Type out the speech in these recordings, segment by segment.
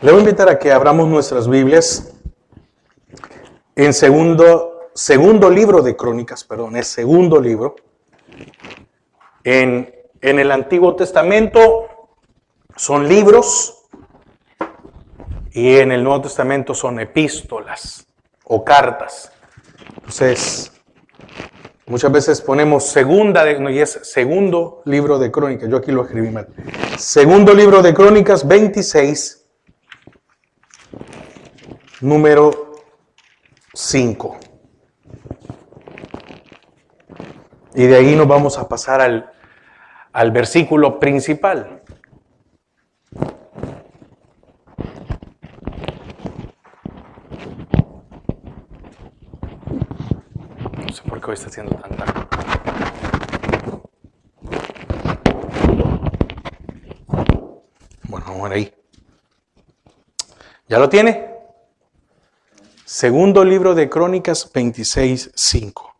Le voy a invitar a que abramos nuestras Biblias en segundo libro de Crónicas, es segundo libro. En el Antiguo Testamento son libros y en el Nuevo Testamento son epístolas o cartas. Entonces, muchas veces ponemos y es segundo libro de Crónicas. Yo aquí lo escribí mal. Segundo libro de Crónicas 26. Número 5. Y de ahí nos vamos a pasar al versículo principal. No sé por qué hoy está haciendo tan tarde. Bueno, vamos ahí. ¿Ya lo tiene? Segundo libro de Crónicas 26:5.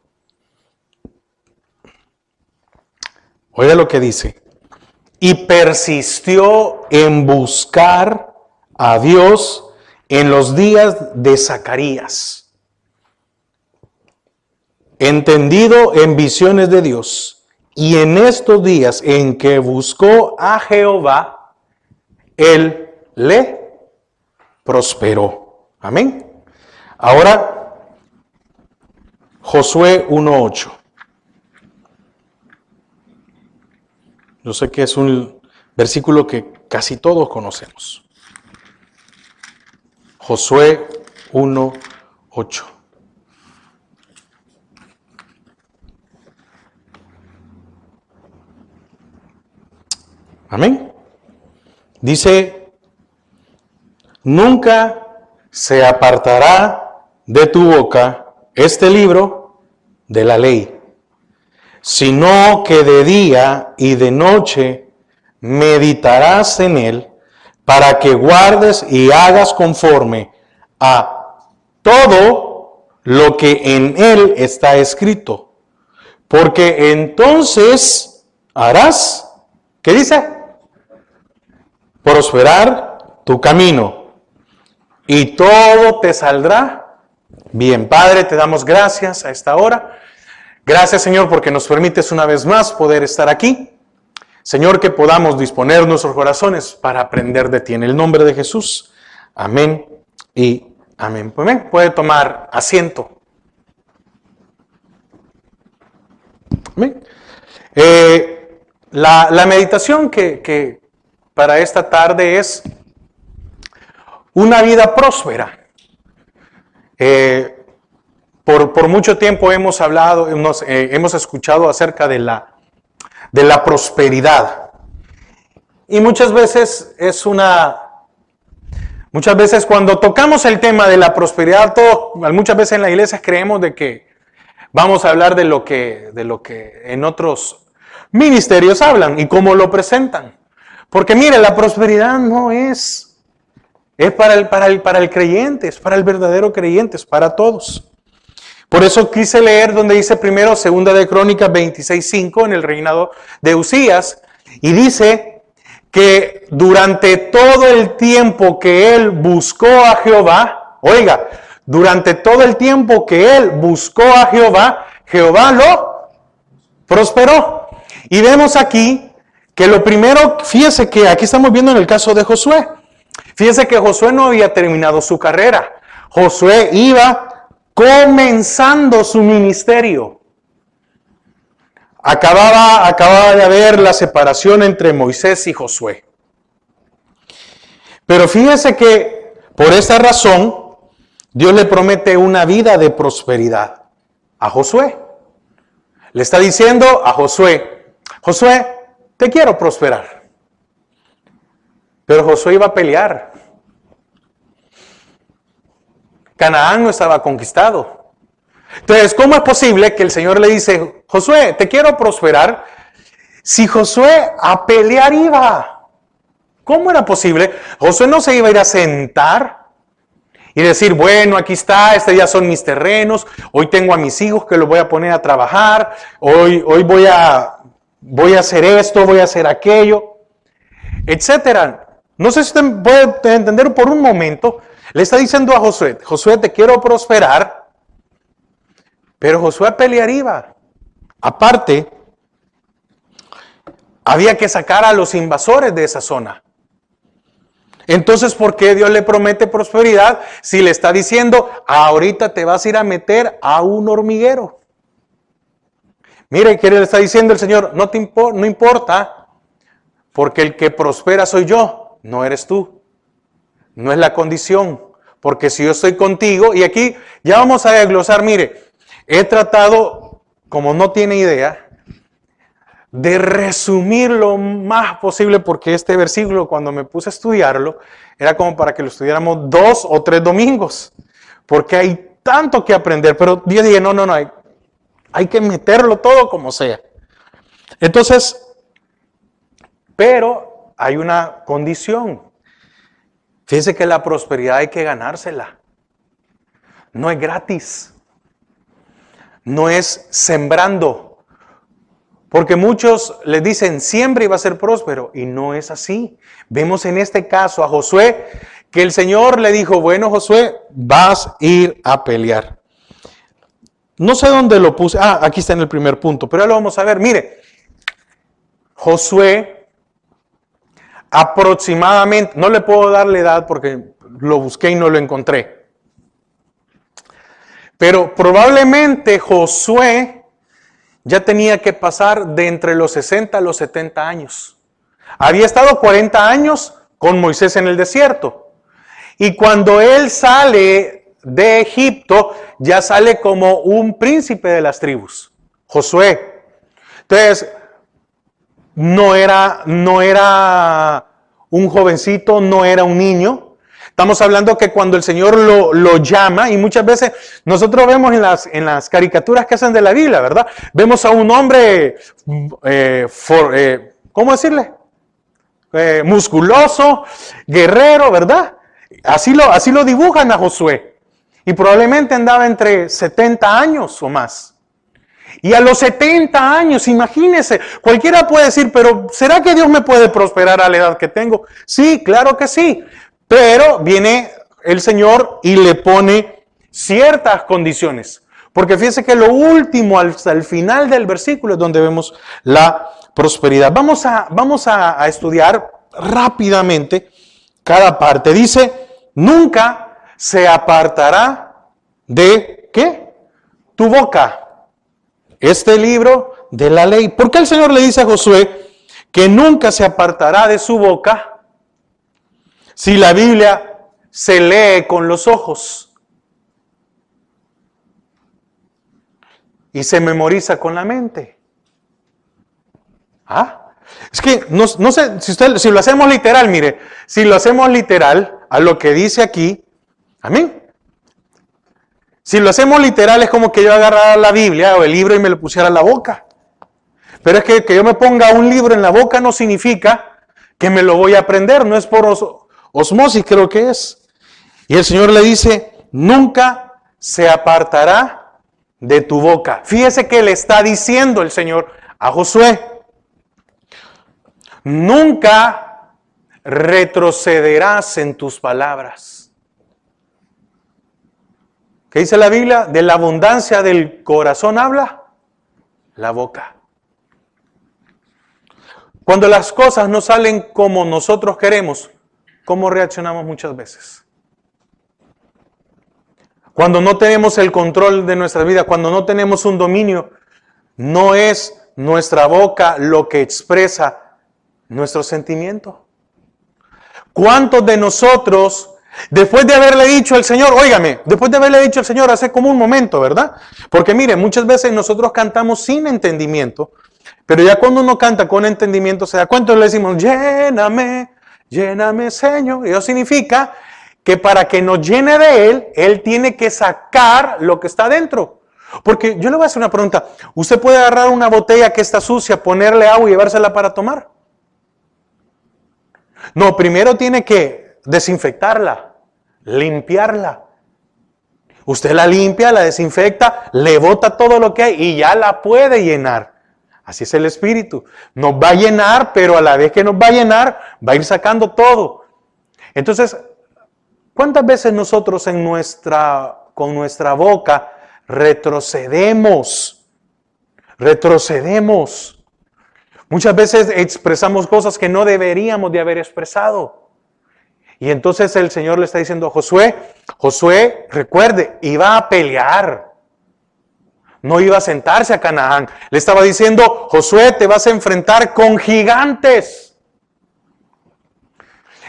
Oiga lo que dice. Y persistió en buscar a Dios en los días de Zacarías, entendido en visiones de Dios, y en estos días en que buscó a Jehová, Él le prosperó. Amén. Ahora, Josué 1:8. Yo sé que es un versículo que casi todos conocemos. Josué 1:8. Amén. Dice, nunca se apartará de tu boca este libro de la ley, sino que de día y de noche meditarás en él, para que guardes y hagas conforme a todo lo que en él está escrito, porque entonces harás, ¿qué dice? Prosperar tu camino y todo te saldrá bien. Padre, te damos gracias a esta hora. Gracias, Señor, porque nos permites una vez más poder estar aquí. Señor, que podamos disponer nuestros corazones para aprender de ti. En el nombre de Jesús. Amén y amén. Pues bien, puede tomar asiento. Amén. La meditación que para esta tarde es una vida próspera. Por mucho tiempo hemos hablado, hemos escuchado acerca de la prosperidad. Y muchas veces cuando tocamos el tema de la prosperidad, muchas veces en la iglesia creemos de que vamos a hablar de lo que en otros ministerios hablan y cómo lo presentan. Porque mire, la prosperidad no es para el creyente, es para el verdadero creyente, es para todos. Por eso quise leer donde dice primero, segunda de Crónicas 26:5, en el reinado de Usías, y dice que durante todo el tiempo que él buscó a Jehová, oiga, durante todo el tiempo que él buscó a Jehová, Jehová lo prosperó. Y vemos aquí que lo primero, fíjese que aquí estamos viendo en el caso de Josué. Fíjense que Josué no había terminado su carrera. Josué iba comenzando su ministerio. Acababa de haber la separación entre Moisés y Josué. Pero fíjese que por esta razón Dios le promete una vida de prosperidad a Josué. Le está diciendo a Josué, Josué, te quiero prosperar. Pero Josué iba a pelear. Canaán no estaba conquistado. Entonces, ¿cómo es posible que el Señor le dice, Josué, te quiero prosperar? Si Josué a pelear iba. ¿Cómo era posible? Josué no se iba a ir a sentar y decir, bueno, aquí está, este ya son mis terrenos, hoy tengo a mis hijos que los voy a poner a trabajar, hoy voy a hacer esto, voy a hacer aquello, etcétera. No sé si usted puede entender por un momento. Le está diciendo a Josué, Josué, te quiero prosperar, pero Josué pelearía. Aparte, había que sacar a los invasores de esa zona. Entonces, ¿por qué Dios le promete prosperidad si le está diciendo, ahorita te vas a ir a meter a un hormiguero? Mire, ¿qué le está diciendo el Señor? No importa, porque el que prospera soy yo, no eres tú. No es la condición, porque si yo estoy contigo, y aquí ya vamos a desglosar, mire, he tratado, como no tiene idea, de resumir lo más posible, porque este versículo, cuando me puse a estudiarlo, era como para que lo estudiáramos 2 o 3 domingos, porque hay tanto que aprender, pero yo dije, no, hay que meterlo todo como sea. Entonces, pero hay una condición. Fíjense que la prosperidad hay que ganársela. No es gratis. No es sembrando. Porque muchos les dicen, siembra y va a ser próspero. Y no es así. Vemos en este caso a Josué, que el Señor le dijo, bueno, Josué, vas a ir a pelear. No sé dónde lo puse. Aquí está en el primer punto, pero ya lo vamos a ver. Mire, Josué, aproximadamente, no le puedo dar la edad porque lo busqué y no lo encontré. Pero probablemente Josué ya tenía que pasar de entre los 60 a los 70 años. Había estado 40 años con Moisés en el desierto. Y cuando él sale de Egipto, ya sale como un príncipe de las tribus, Josué. Entonces, no era un jovencito, no era un niño. Estamos hablando que cuando el Señor lo llama, y muchas veces nosotros vemos en las caricaturas que hacen de la Biblia, ¿verdad? Vemos a un hombre, ¿cómo decirle? Musculoso, guerrero, ¿verdad? Así lo dibujan a Josué. Y probablemente andaba entre 70 años o más. Y a los 70 años, imagínese, cualquiera puede decir, pero ¿será que Dios me puede prosperar a la edad que tengo? Sí, claro que sí. Pero viene el Señor y le pone ciertas condiciones. Porque fíjense que lo último, hasta el final del versículo, es donde vemos la prosperidad. Vamos a estudiar rápidamente cada parte. Dice, nunca se apartará de, ¿qué? Tu boca. Este libro de la ley. ¿Por qué el Señor le dice a Josué que nunca se apartará de su boca? Si la Biblia se lee con los ojos y se memoriza con la mente. Es que no sé si lo hacemos literal, mire, si lo hacemos literal a lo que dice aquí, amén. Si lo hacemos literal es como que yo agarrara la Biblia o el libro y me lo pusiera en la boca. Pero es que yo me ponga un libro en la boca no significa que me lo voy a aprender, no es por osmosis, creo que es. Y el Señor le dice, nunca se apartará de tu boca. Fíjese que le está diciendo el Señor a Josué, nunca retrocederás en tus palabras. ¿Qué dice la Biblia? De la abundancia del corazón habla la boca. Cuando las cosas no salen como nosotros queremos, ¿cómo reaccionamos muchas veces? Cuando no tenemos el control de nuestra vida, cuando no tenemos un dominio, no es nuestra boca lo que expresa nuestro sentimiento. ¿Cuántos de nosotros, después de haberle dicho al Señor, óigame, después de haberle dicho al Señor hace como un momento, ¿verdad? Porque mire, muchas veces nosotros cantamos sin entendimiento, pero ya cuando uno canta con entendimiento se da cuenta y le decimos, lléname, lléname, Señor. Y eso significa que para que nos llene de Él tiene que sacar lo que está dentro. Porque yo le voy a hacer una pregunta. ¿Usted puede agarrar una botella que está sucia, ponerle agua y llevársela para tomar? No, primero tiene que desinfectarla, limpiarla. Usted la limpia, la desinfecta, le bota todo lo que hay y ya la puede llenar. Así es el Espíritu. Nos va a llenar, pero a la vez que nos va a llenar, va a ir sacando todo. Entonces, ¿cuántas veces nosotros con nuestra boca retrocedemos? Retrocedemos. Muchas veces expresamos cosas que no deberíamos de haber expresado. Y entonces el Señor le está diciendo a Josué, Josué, recuerde, iba a pelear. No iba a sentarse a Canaán. Le estaba diciendo, Josué, te vas a enfrentar con gigantes.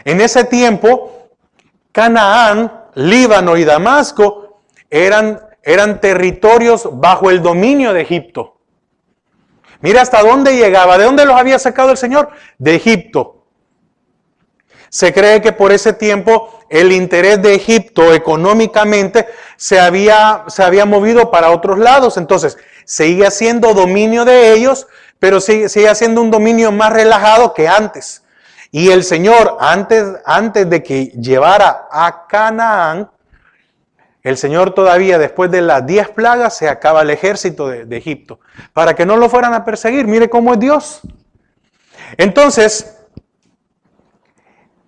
En ese tiempo, Canaán, Líbano y Damasco eran territorios bajo el dominio de Egipto. Mira hasta dónde llegaba. ¿De dónde los había sacado el Señor? De Egipto. Se cree que por ese tiempo el interés de Egipto económicamente se había movido para otros lados. Entonces, seguía siendo dominio de ellos, pero seguía siendo un dominio más relajado que antes. Y el Señor, antes de que llevara a Canaán, el Señor todavía, después de las 10 plagas, se acaba el ejército de Egipto, para que no lo fueran a perseguir. Mire cómo es Dios. Entonces,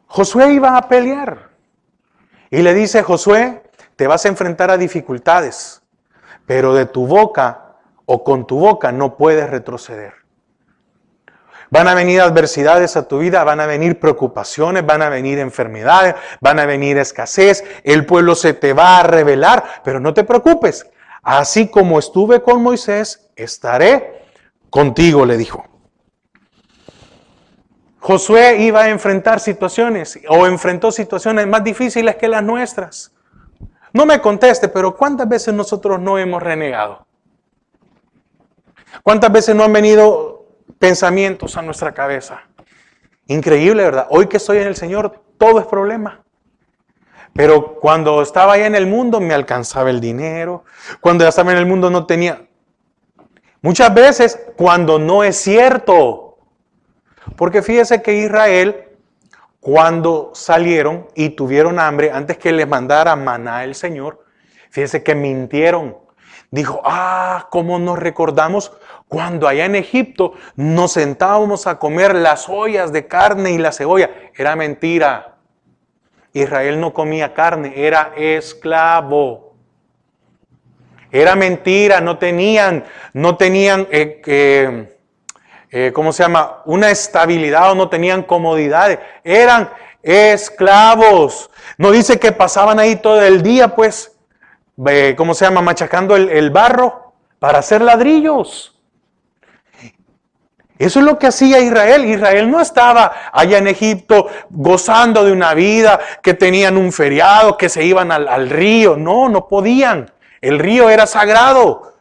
Josué iba a pelear. Y le dice, Josué, te vas a enfrentar a dificultades, pero de tu boca o con tu boca no puedes retroceder. Van a venir adversidades a tu vida, van a venir preocupaciones, van a venir enfermedades, van a venir escasez, el pueblo se te va a rebelar, pero no te preocupes. Así como estuve con Moisés, estaré contigo, le dijo. Josué iba a enfrentar situaciones o enfrentó situaciones más difíciles que las nuestras. No me conteste, pero ¿cuántas veces nosotros no hemos renegado? ¿Cuántas veces no han venido pensamientos a nuestra cabeza? Increíble, ¿verdad? Hoy que estoy en el Señor, todo es problema. Pero cuando estaba allá en el mundo me alcanzaba el dinero. Cuando ya estaba en el mundo no tenía. Muchas veces cuando no es cierto. Porque fíjese que Israel, cuando salieron y tuvieron hambre, antes que les mandara maná el Señor, fíjese que mintieron. Dijo, ¿cómo nos recordamos cuando allá en Egipto nos sentábamos a comer las ollas de carne y la cebolla? Era mentira. Israel no comía carne, era esclavo. Era mentira, no tenían una estabilidad o no tenían comodidades. Eran esclavos. No dice que pasaban ahí todo el día, pues, machacando el barro para hacer ladrillos. Eso es lo que hacía Israel. Israel no estaba allá en Egipto gozando de una vida, que tenían un feriado, que se iban al río. No podían. El río era sagrado.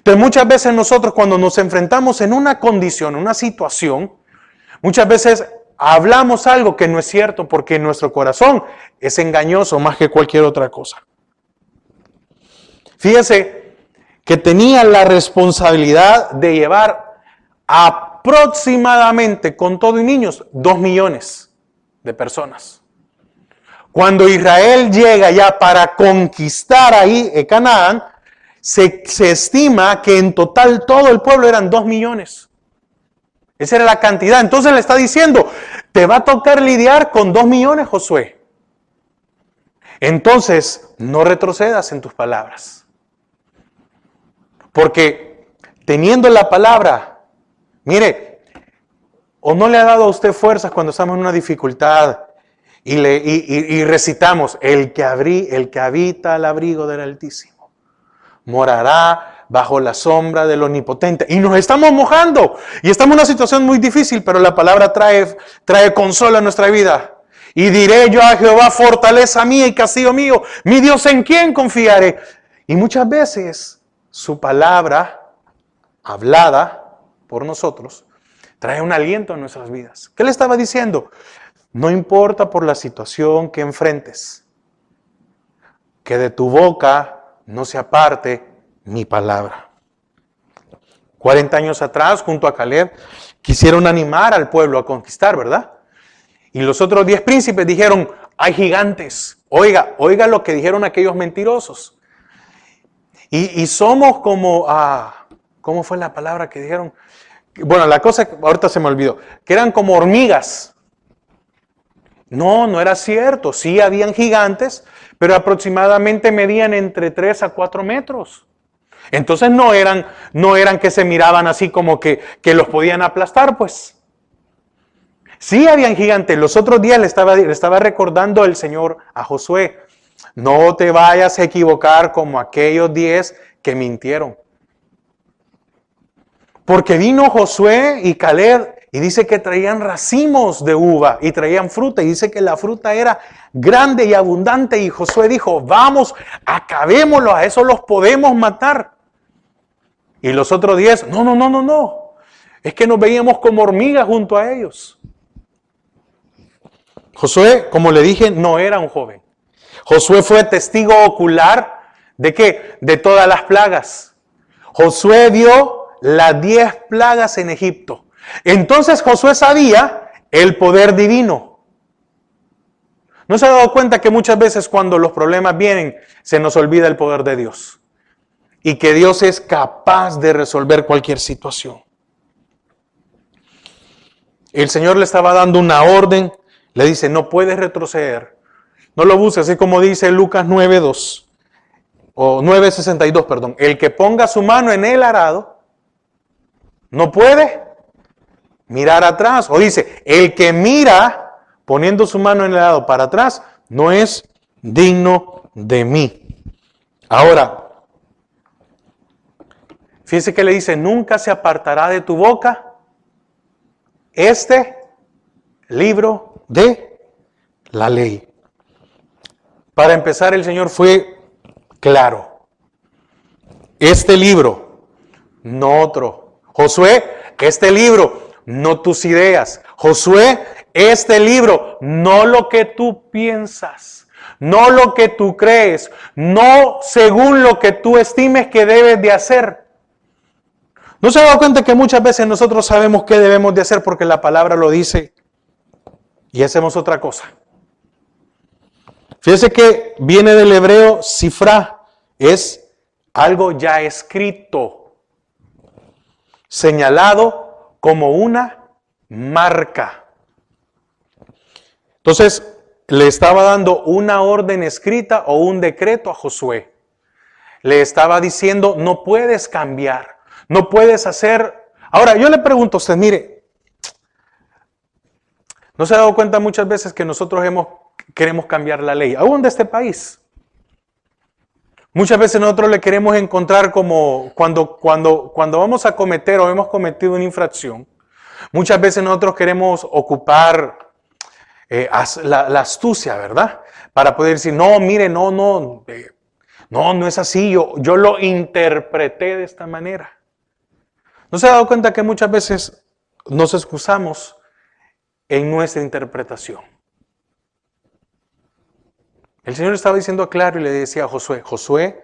Pero muchas veces nosotros cuando nos enfrentamos en una condición, una situación, muchas veces hablamos algo que no es cierto porque nuestro corazón es engañoso más que cualquier otra cosa. Fíjese que tenía la responsabilidad de llevar aproximadamente, con todo y niños, 2 millones de personas. Cuando Israel llega ya para conquistar ahí Canaán, se estima que en total todo el pueblo eran 2 millones. Esa era la cantidad. Entonces le está diciendo, te va a tocar lidiar con 2 millones, Josué. Entonces, no retrocedas en tus palabras. Porque teniendo la palabra, mire, ¿o no le ha dado a usted fuerzas cuando estamos en una dificultad y recitamos, el que habita al abrigo del Altísimo morará bajo la sombra del Omnipotente? Y nos estamos mojando y estamos en una situación muy difícil, pero la palabra trae consuelo a nuestra vida. Y diré yo a Jehová, fortaleza mía y castillo mío, mi Dios, ¿en quién confiaré? Y muchas veces su palabra hablada por nosotros trae un aliento a nuestras vidas. ¿Qué le estaba diciendo? No importa por la situación que enfrentes, que de tu boca no se aparte mi palabra. 40 años atrás, junto a Caleb, quisieron animar al pueblo a conquistar, ¿verdad? Y los otros 10 príncipes dijeron, hay gigantes. Oiga lo que dijeron aquellos mentirosos. Y somos como, ¿cómo fue la palabra que dijeron? Bueno, la cosa, ahorita se me olvidó, que eran como hormigas. No, no era cierto. Sí habían gigantes, pero aproximadamente medían entre 3 a 4 metros. Entonces no eran que se miraban así como que los podían aplastar, pues. Sí habían gigantes. Los otros días le estaba recordando el Señor a Josué: no te vayas a equivocar como aquellos 10 que mintieron. Porque vino Josué y Caleb y dice que traían racimos de uva y traían fruta. Y dice que la fruta era grande y abundante. Y Josué dijo: vamos, acabémoslo, a eso los podemos matar. Y los otros 10, no. Es que nos veíamos como hormigas junto a ellos. Josué, como le dije, no era un joven. Josué fue testigo ocular ¿de qué? De todas las plagas. Josué vio las 10 plagas en Egipto. Entonces Josué sabía el poder divino. ¿No se ha dado cuenta que muchas veces cuando los problemas vienen se nos olvida el poder de Dios? Y que Dios es capaz de resolver cualquier situación. El Señor le estaba dando una orden. Le dice: no puedes retroceder. No lo busques, así como dice Lucas 9:2 o 9:62, perdón. El que ponga su mano en el arado no puede mirar atrás. O dice: el que mira poniendo su mano en el arado para atrás no es digno de mí. Ahora, fíjense que le dice: nunca se apartará de tu boca este libro de la ley. Para empezar, el Señor fue claro. Este libro, no otro. Josué, este libro, no tus ideas. Josué, este libro, no lo que tú piensas, no lo que tú crees, no según lo que tú estimes que debes de hacer. ¿No se ha dado cuenta que muchas veces nosotros sabemos qué debemos de hacer porque la palabra lo dice y hacemos otra cosa? Fíjese que viene del hebreo sifra, es algo ya escrito, señalado como una marca. Entonces, le estaba dando una orden escrita o un decreto a Josué. Le estaba diciendo: no puedes cambiar, no puedes hacer. Ahora, yo le pregunto a usted, mire, ¿no se ha dado cuenta muchas veces que nosotros queremos cambiar la ley, aún de este país? Muchas veces nosotros le queremos encontrar como cuando vamos a cometer o hemos cometido una infracción. Muchas veces nosotros queremos ocupar la astucia, ¿verdad? Para poder decir: no, mire, no es así, yo lo interpreté de esta manera. ¿No se ha dado cuenta que muchas veces nos excusamos en nuestra interpretación? El Señor estaba diciendo claro y le decía a Josué: Josué,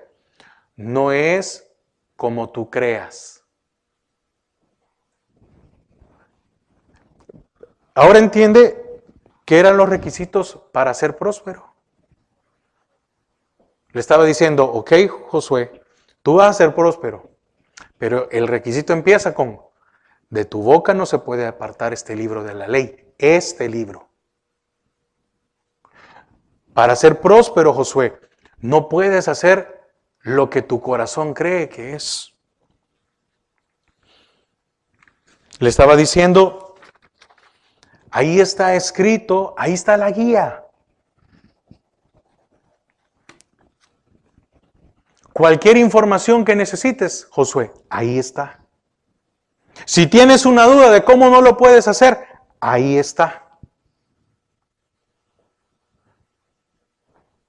no es como tú creas. Ahora entiende qué eran los requisitos para ser próspero. Le estaba diciendo: ok, Josué, tú vas a ser próspero, pero el requisito empieza con: de tu boca no se puede apartar este libro de la ley, este libro. Para ser próspero, Josué, no puedes hacer lo que tu corazón cree que es. Le estaba diciendo: ahí está escrito, ahí está la guía. Cualquier información que necesites, Josué, ahí está. Si tienes una duda de cómo no lo puedes hacer, ahí está.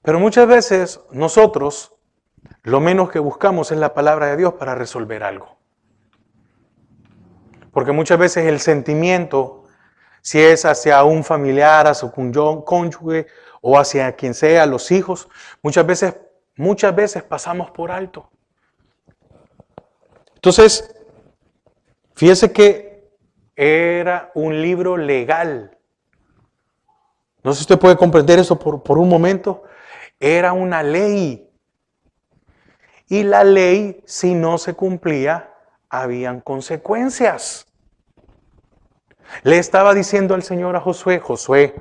Pero muchas veces nosotros lo menos que buscamos es la palabra de Dios para resolver algo. Porque muchas veces el sentimiento, si es hacia un familiar, hacia un cónyuge o hacia quien sea, los hijos, muchas veces pasamos por alto. Entonces, fíjese que era un libro legal. No sé si usted puede comprender eso por un momento. Era una ley. Y la ley, si no se cumplía, habían consecuencias. Le estaba diciendo al Señor a Josué: Josué,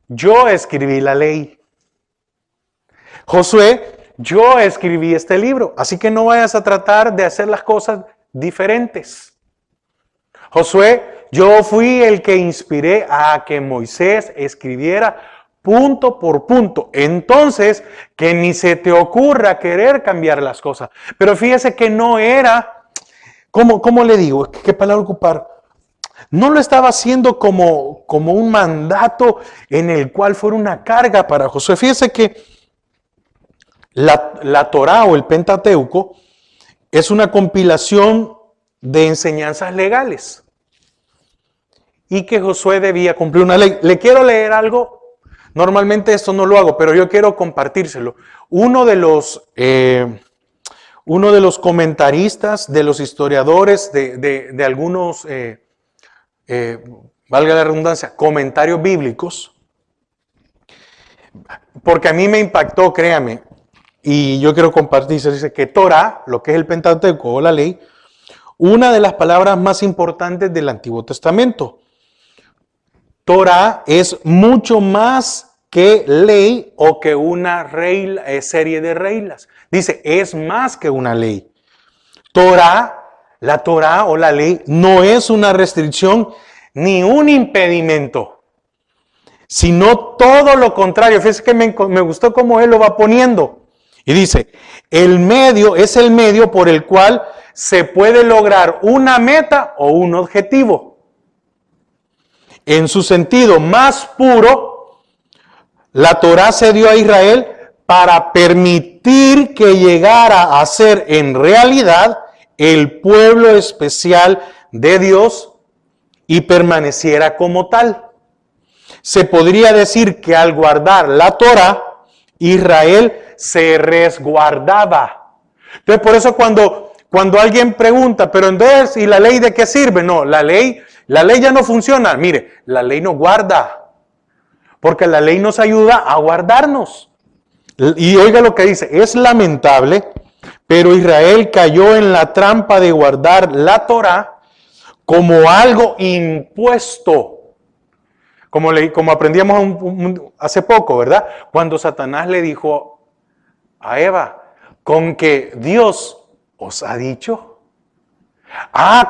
yo escribí la ley. Josué, yo escribí este libro. Así que no vayas a tratar de hacer las cosas diferentes. Josué, yo fui el que inspiré a que Moisés escribiera punto por punto. Entonces, que ni se te ocurra querer cambiar las cosas. Pero fíjese que no era, ¿cómo le digo? ¿Qué palabra ocupar? No lo estaba haciendo como un mandato en el cual fuera una carga para Josué. Fíjese que la Torá o el Pentateuco es una compilación de enseñanzas legales y que Josué debía cumplir una ley. Le quiero leer algo. Normalmente esto no lo hago, pero yo quiero compartírselo. Uno de los comentaristas, de los historiadores, de algunos, valga la redundancia, comentarios bíblicos, porque a mí me impactó, créame, y yo quiero compartirse, dice que Torah, lo que es el Pentateuco o la ley, una de las palabras más importantes del Antiguo Testamento. Torah es mucho más que ley o que una serie de reglas. Dice, es más que una ley. La Torah o la ley no es una restricción ni un impedimento, sino todo lo contrario. Fíjense que me gustó cómo él lo va poniendo. Y dice, el medio es el medio por el cual se puede lograr una meta o un objetivo. En su sentido más puro, la Torá se dio a Israel para permitir que llegara a ser en realidad el pueblo especial de Dios y permaneciera como tal. Se podría decir que al guardar la Torá, Israel se resguardaba. Entonces, por eso cuando alguien pregunta, pero entonces, ¿y la ley de qué sirve? No, la ley ya no funciona. Mire, la ley nos guarda, porque la ley nos ayuda a guardarnos. Y oiga lo que dice, es lamentable, pero Israel cayó en la trampa de guardar la Torá como algo impuesto. Como aprendíamos hace poco, ¿verdad? Cuando Satanás le dijo a Eva, con que Dios os ha dicho.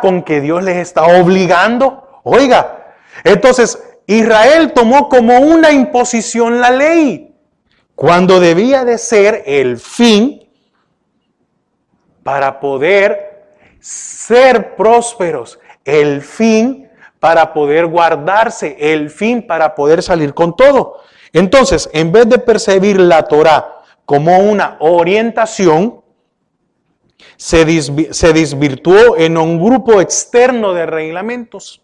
Con que Dios les está obligando. Oiga, entonces Israel tomó como una imposición la ley, cuando debía de ser el fin para poder ser prósperos, el fin para poder guardarse, el fin para poder salir con todo. Entonces, en vez de percibir la Torá como una orientación, se desvirtuó en un grupo externo de reglamentos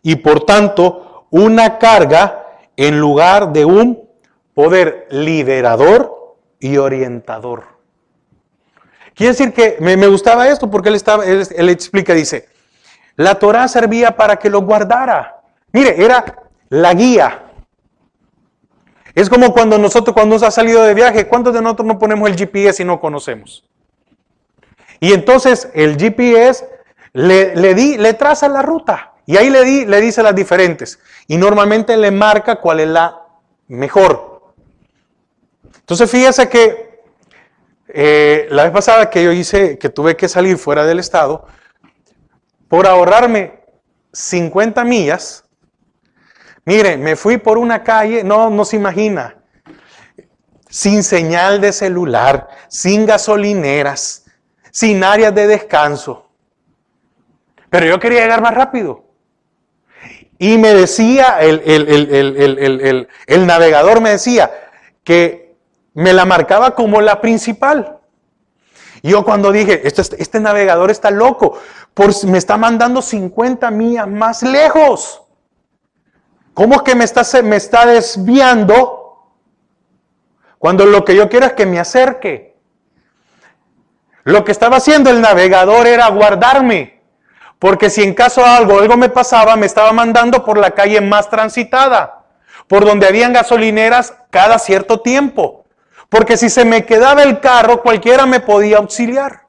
y por tanto una carga en lugar de un poder liberador y orientador. Quiere decir que me gustaba esto porque él explica, dice, la Torá servía para que lo guardara. Mire, era la guía. Es como cuando nos ha salido de viaje, ¿cuántos de nosotros no ponemos el GPS y no conocemos? Y entonces el GPS le traza la ruta y ahí le dice las diferentes y normalmente le marca cuál es la mejor. Entonces fíjese que la vez pasada que yo que tuve que salir fuera del estado, por ahorrarme 50 millas, mire, me fui por una calle, no se imagina, sin señal de celular, sin gasolineras, sin áreas de descanso. Pero yo quería llegar más rápido. Y me decía, el navegador me decía que me la marcaba como la principal. Y yo cuando dije, este navegador está loco, me está mandando 50 millas más lejos. ¿Cómo es que me está desviando cuando lo que yo quiero es que me acerque? Lo que estaba haciendo el navegador era guardarme, porque si en caso algo me pasaba, me estaba mandando por la calle más transitada, por donde habían gasolineras cada cierto tiempo, porque si se me quedaba el carro, cualquiera me podía auxiliar.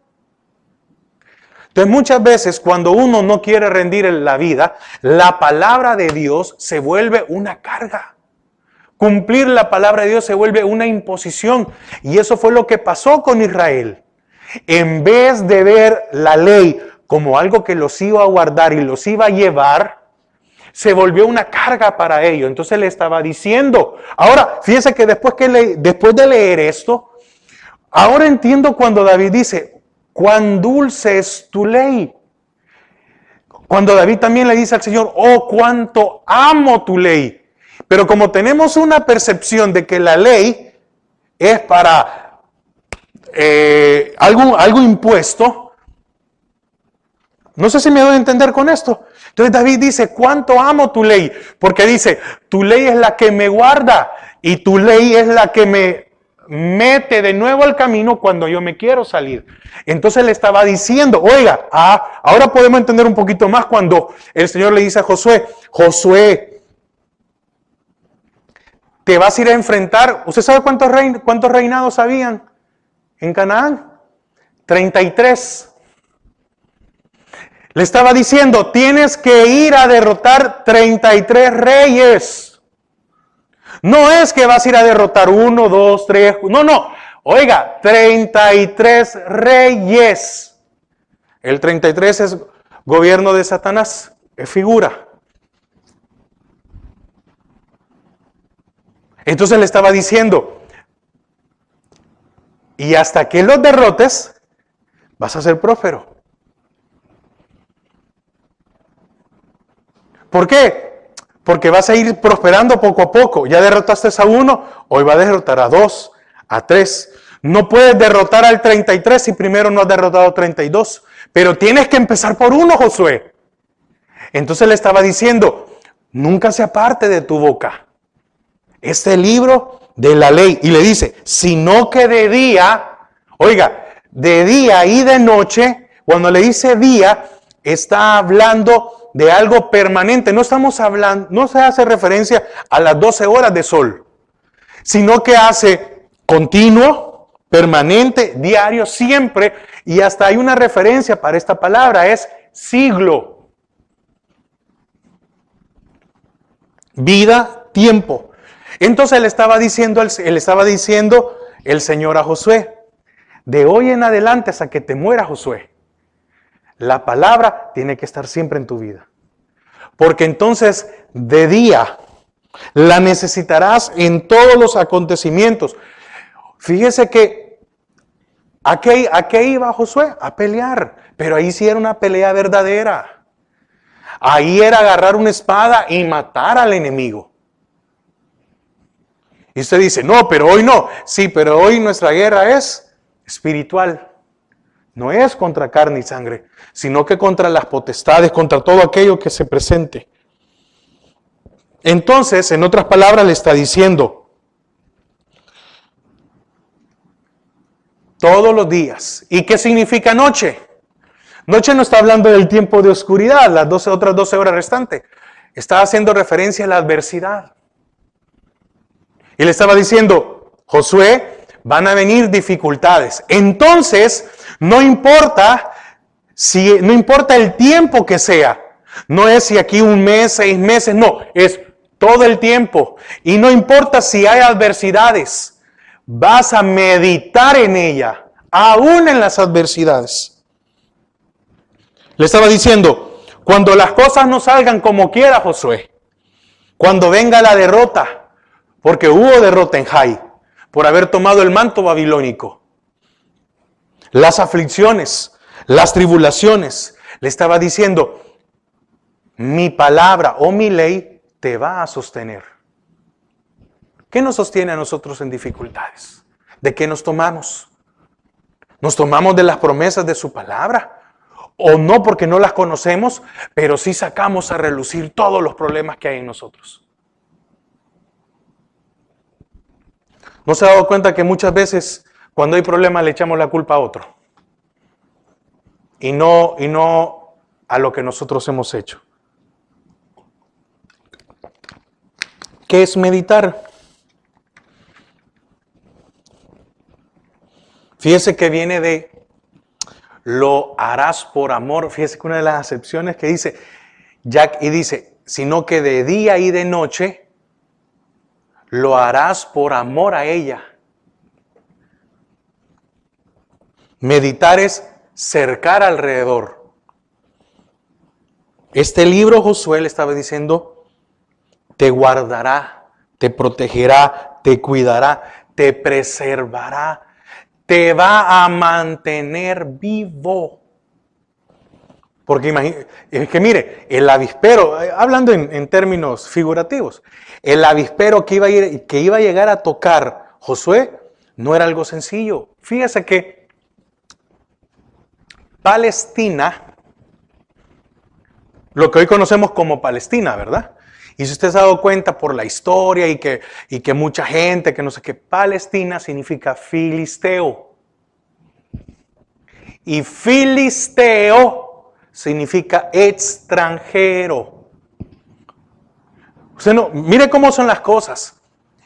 Entonces muchas veces cuando uno no quiere rendir en la vida, la palabra de Dios se vuelve una carga. cumplir la palabra de Dios se vuelve una imposición. Y eso fue lo que pasó con Israel. En vez de ver la ley como algo que los iba a guardar y los iba a llevar, se volvió una carga para ellos. Entonces le estaba diciendo. Ahora, fíjense que después de leer esto, ahora entiendo cuando David dice, cuán dulce es tu ley. Cuando David también le dice al Señor, oh, cuánto amo tu ley. Pero como tenemos una percepción de que la ley es para algo impuesto, no sé si me doy a entender con esto. Entonces David dice, cuánto amo tu ley, porque dice, tu ley es la que me guarda y tu ley es la que me mete de nuevo al camino cuando yo me quiero salir. Entonces le estaba diciendo, oiga, ahora podemos entender un poquito más cuando el Señor le dice a Josué, Josué, te vas a ir a enfrentar. ¿Usted sabe cuántos reinados habían en Canaán? 33. Le estaba diciendo, tienes que ir a derrotar 33 reyes. No es que vas a ir a derrotar 1, 2, 3. No. Oiga, 33 reyes. El 33 es gobierno de Satanás, es figura. Entonces le estaba diciendo, y hasta que los derrotes, vas a ser próspero. ¿Por qué? Porque vas a ir prosperando poco a poco. Ya derrotaste a 1, hoy va a derrotar a 2, a 3. No puedes derrotar al 33 si primero no has derrotado a 32. Pero tienes que empezar por 1, Josué. Entonces le estaba diciendo, nunca se aparte de tu boca este libro de la ley. Y le dice, sino que de día, oiga, de día y de noche, cuando le dice día, está hablando de algo permanente. No estamos hablando, no se hace referencia a las 12 horas de sol, sino que hace continuo, permanente, diario, siempre. Y hasta hay una referencia para esta palabra, es siglo. Vida, tiempo. Entonces le estaba diciendo el Señor a Josué, de hoy en adelante hasta que te muera, Josué, la palabra tiene que estar siempre en tu vida. Porque entonces de día la necesitarás en todos los acontecimientos. Fíjese que ¿a qué iba Josué? A pelear. Pero ahí sí era una pelea verdadera. Ahí era agarrar una espada y matar al enemigo. Y usted dice, no, pero hoy no. Sí, pero hoy nuestra guerra es espiritual. No es contra carne y sangre, sino que contra las potestades, contra todo aquello que se presente. Entonces, en otras palabras, le está diciendo, todos los días. ¿Y qué significa noche? Noche no está hablando del tiempo de oscuridad, las otras 12 horas restantes. Está haciendo referencia a la adversidad. Y le estaba diciendo, Josué, van a venir dificultades. Entonces, no importa el tiempo que sea. No es si aquí 1 mes, 6 meses, no, es todo el tiempo. Y no importa si hay adversidades, vas a meditar en ella, aún en las adversidades. Le estaba diciendo, cuando las cosas no salgan como quiera, Josué, cuando venga la derrota, porque hubo derrota en Jai, por haber tomado el manto babilónico, las aflicciones, las tribulaciones, le estaba diciendo, mi palabra o mi ley te va a sostener. ¿Qué nos sostiene a nosotros en dificultades? ¿De qué nos tomamos? ¿Nos tomamos de las promesas de su palabra? ¿O no porque no las conocemos, pero sí sacamos a relucir todos los problemas que hay en nosotros? ¿No se ha dado cuenta que muchas veces cuando hay problemas le echamos la culpa a otro? Y no a lo que nosotros hemos hecho. ¿Qué es meditar? Fíjese que viene de lo harás por amor. Fíjese que una de las acepciones que dice Jack y dice, sino que de día y de noche lo harás por amor a ella. Meditar es cercar alrededor. Este libro Josué le estaba diciendo, te guardará, te protegerá, te cuidará, te preservará, te va a mantener vivo. Porque es que mire, el avispero, hablando en términos figurativos, el avispero que iba a llegar a tocar Josué no era algo sencillo. Fíjese que Palestina, lo que hoy conocemos como Palestina, ¿verdad? Y si usted se ha dado cuenta por la historia y que mucha gente, que no sé qué, Palestina significa filisteo. Y filisteo significa extranjero. Usted no, mire cómo son las cosas.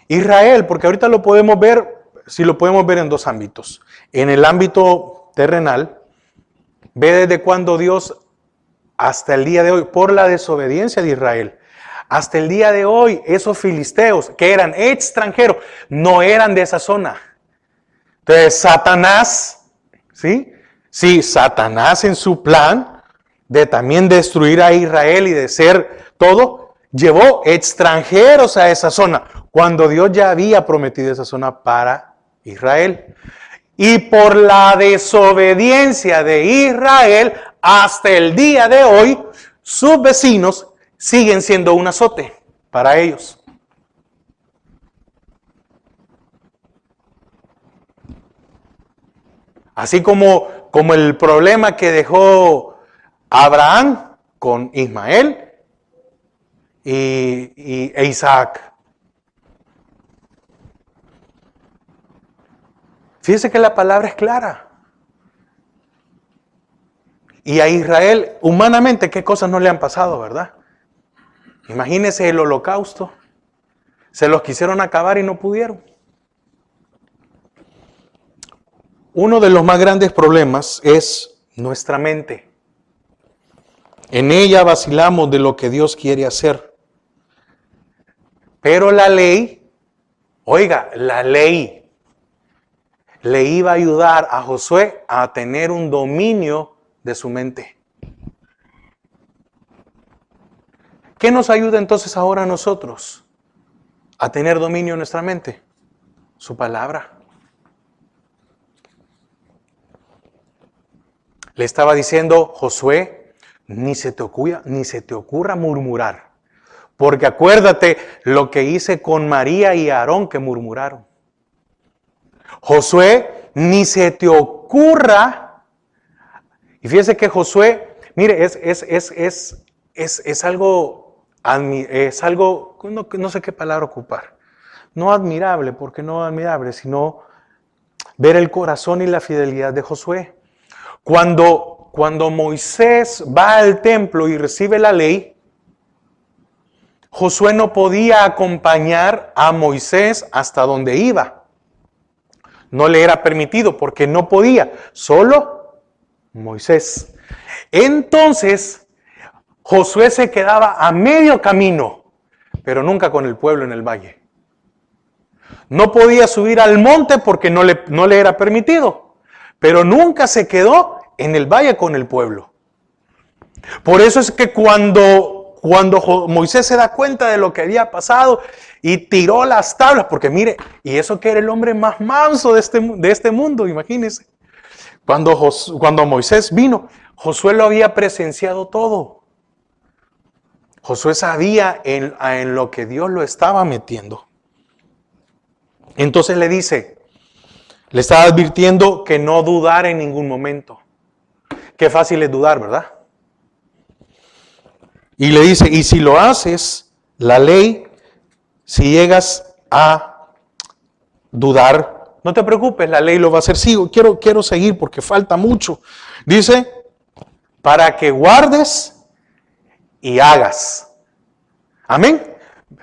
Israel, porque ahorita lo podemos ver, sí lo podemos ver en dos ámbitos. En el ámbito terrenal, ve desde cuando Dios hasta el día de hoy, por la desobediencia de Israel, hasta el día de hoy, esos filisteos que eran extranjeros, no eran de esa zona. Entonces, Satanás, ¿sí? Sí, Satanás en su plan de también destruir a Israel y de ser todo, llevó extranjeros a esa zona, cuando Dios ya había prometido esa zona para Israel. Y por la desobediencia de Israel, hasta el día de hoy, sus vecinos siguen siendo un azote para ellos. Así como el problema que dejó Abraham con Ismael e Isaac. Fíjese que la palabra es clara. Y a Israel, humanamente, ¿qué cosas no le han pasado, verdad? Imagínese el holocausto. Se los quisieron acabar y no pudieron. Uno de los más grandes problemas es nuestra mente. En ella vacilamos de lo que Dios quiere hacer. Pero la ley, oiga, la ley le iba a ayudar a Josué a tener un dominio de su mente. ¿Qué nos ayuda entonces ahora a nosotros a tener dominio en nuestra mente? Su palabra. Le estaba diciendo, Josué, ni se te ocurra murmurar. Porque acuérdate lo que hice con María y Aarón que murmuraron. Josué, ni se te ocurra. Y fíjese que Josué, mire, es algo, no sé qué palabra ocupar. No admirable, porque no admirable, sino ver el corazón y la fidelidad de Josué. Cuando Moisés va al templo y recibe la ley, Josué no podía acompañar a Moisés hasta donde iba. No le era permitido porque no podía, solo Moisés. Entonces, Josué se quedaba a medio camino, pero nunca con el pueblo en el valle. No podía subir al monte porque no le era permitido, pero nunca se quedó en el valle con el pueblo. Por eso es que cuando Moisés se da cuenta de lo que había pasado y tiró las tablas, porque mire, y eso que era el hombre más manso de este mundo, imagínense. Cuando Moisés vino, Josué lo había presenciado todo. Josué sabía en lo que Dios lo estaba metiendo. Entonces le estaba advirtiendo que no dudara en ningún momento. Qué fácil es dudar, ¿verdad? Y le dice, y si lo haces, la ley, si llegas a dudar, no te preocupes, la ley lo va a hacer. Sigo, quiero seguir porque falta mucho. Dice, para que guardes y hagas. Amén.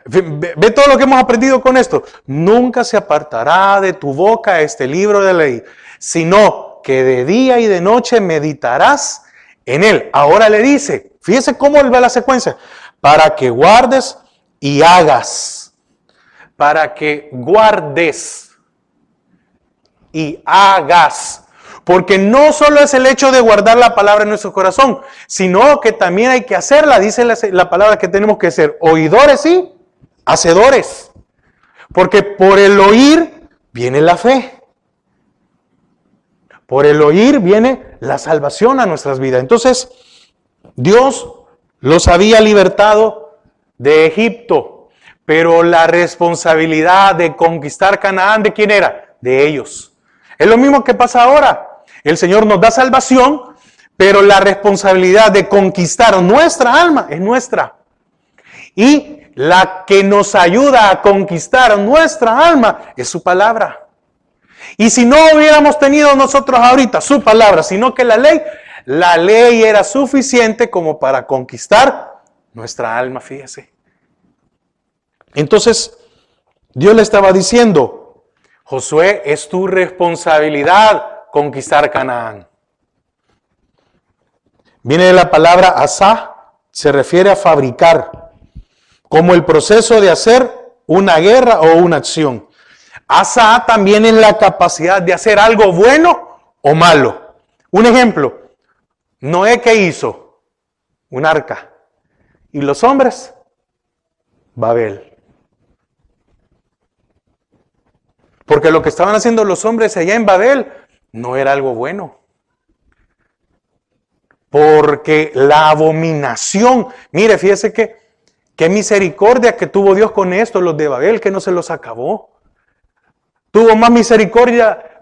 Ve todo lo que hemos aprendido con esto. Nunca se apartará de tu boca este libro de ley, sino que de día y de noche meditarás en él. Ahora le dice, fíjese cómo él va la secuencia, para que guardes y hagas. para que guardes y hagas. Porque no solo es el hecho de guardar la palabra en nuestro corazón, sino que también hay que hacerla. Dice la palabra que tenemos que ser oidores y hacedores. Porque por el oír viene la fe. Por el oír viene la salvación a nuestras vidas. Entonces, Dios los había libertado de Egipto, pero la responsabilidad de conquistar Canaán, ¿de quién era? De ellos. Es lo mismo que pasa ahora. El Señor nos da salvación, pero la responsabilidad de conquistar nuestra alma es nuestra. Y la que nos ayuda a conquistar nuestra alma es su palabra. Y si no hubiéramos tenido nosotros ahorita su palabra, sino que la ley era suficiente como para conquistar nuestra alma, fíjese. Entonces, Dios le estaba diciendo, Josué, es tu responsabilidad conquistar Canaán. Viene de la palabra asá, se refiere a fabricar, como el proceso de hacer una guerra o una acción. Asá también es la capacidad de hacer algo bueno o malo. Un ejemplo, Noé, ¿qué hizo? Un arca. ¿Y los hombres? Babel. Porque lo que estaban haciendo los hombres allá en Babel no era algo bueno. Porque la abominación, mire, fíjese qué misericordia que tuvo Dios con esto, los de Babel, que no se los acabó. Tuvo más misericordia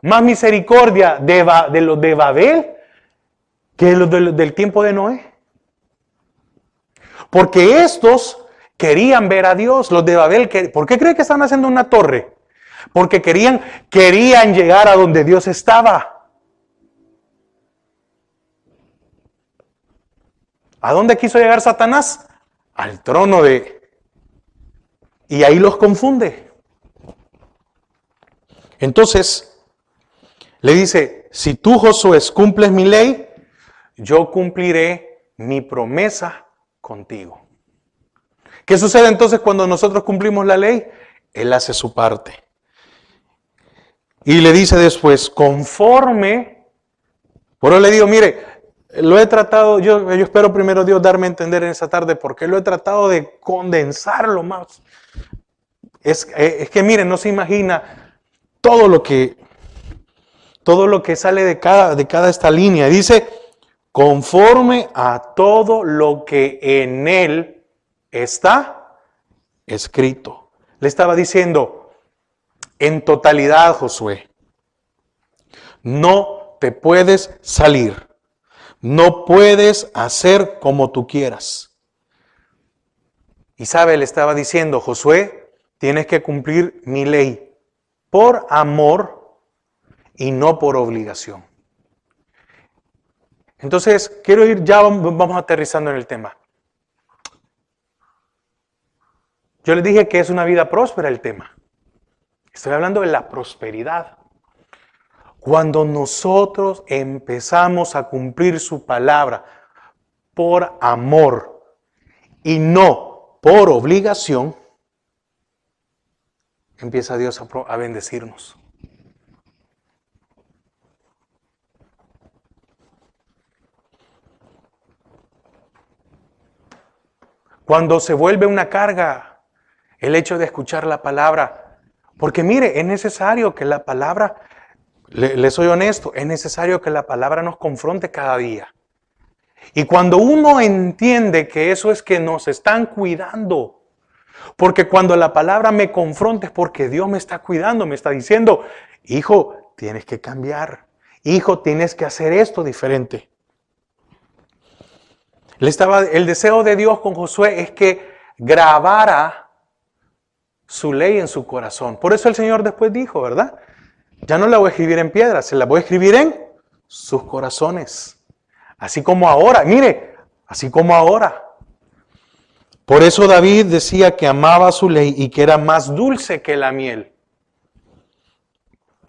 de los de Babel que los del tiempo de Noé. Porque estos querían ver a Dios, los de Babel. ¿Por qué cree que estaban haciendo una torre? Porque querían llegar a donde Dios estaba. ¿A dónde quiso llegar Satanás? Al trono y ahí los confunde. Entonces, le dice, si tú, Josué, cumples mi ley, yo cumpliré mi promesa contigo. ¿Qué sucede entonces cuando nosotros cumplimos la ley? Él hace su parte. Y le dice después, conforme, por eso le digo, mire, lo he tratado, yo espero primero Dios darme a entender en esta tarde, porque lo he tratado de condensarlo más. Es que mire, no se imagina todo lo que sale de cada esta línea. Dice, conforme a todo lo que en él está escrito. Le estaba diciendo, en totalidad, Josué, no te puedes salir. No puedes hacer como tú quieras. Y sabe, le estaba diciendo, Josué, tienes que cumplir mi ley por amor y no por obligación. Entonces, quiero ir, ya vamos aterrizando en el tema. Yo les dije que es una vida próspera el tema. Estoy hablando de la prosperidad. Cuando nosotros empezamos a cumplir su palabra por amor y no por obligación, empieza Dios a bendecirnos. Cuando se vuelve una carga el hecho de escuchar la palabra, porque mire, es necesario que la palabra, le soy honesto, es necesario que la palabra nos confronte cada día. Y cuando uno entiende que eso es que nos están cuidando, porque cuando la palabra me confronta es porque Dios me está cuidando, me está diciendo, hijo, tienes que cambiar, hijo, tienes que hacer esto diferente. El deseo de Dios con Josué es que grabara su ley en su corazón. Por eso el Señor después dijo, ¿verdad? Ya no la voy a escribir en piedra, se la voy a escribir en sus corazones. Así como ahora, mire, así como ahora. Por eso David decía que amaba su ley y que era más dulce que la miel.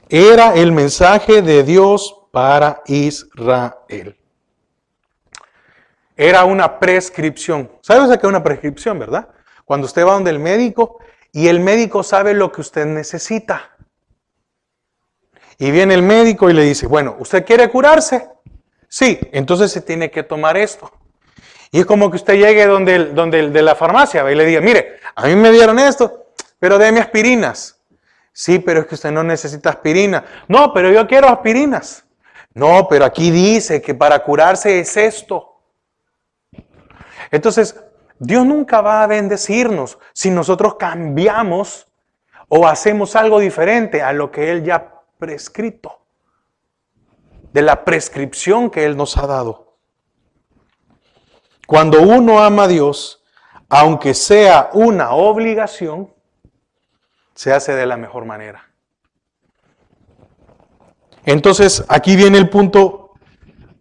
Era el mensaje de Dios para Israel. Era una prescripción. ¿Sabes qué es una prescripción, verdad? Cuando usted va donde el médico y el médico sabe lo que usted necesita. Y viene el médico y le dice, bueno, ¿usted quiere curarse? Sí, entonces se tiene que tomar esto. Y es como que usted llegue donde el de la farmacia y le diga, mire, a mí me dieron esto, pero déme aspirinas. Sí, pero es que usted no necesita aspirina. No, pero yo quiero aspirinas. No, pero aquí dice que para curarse es esto. Entonces, Dios nunca va a bendecirnos si nosotros cambiamos o hacemos algo diferente a lo que Él ya ha prescrito, de la prescripción que Él nos ha dado. Cuando uno ama a Dios, aunque sea una obligación, se hace de la mejor manera. Entonces, aquí viene el punto.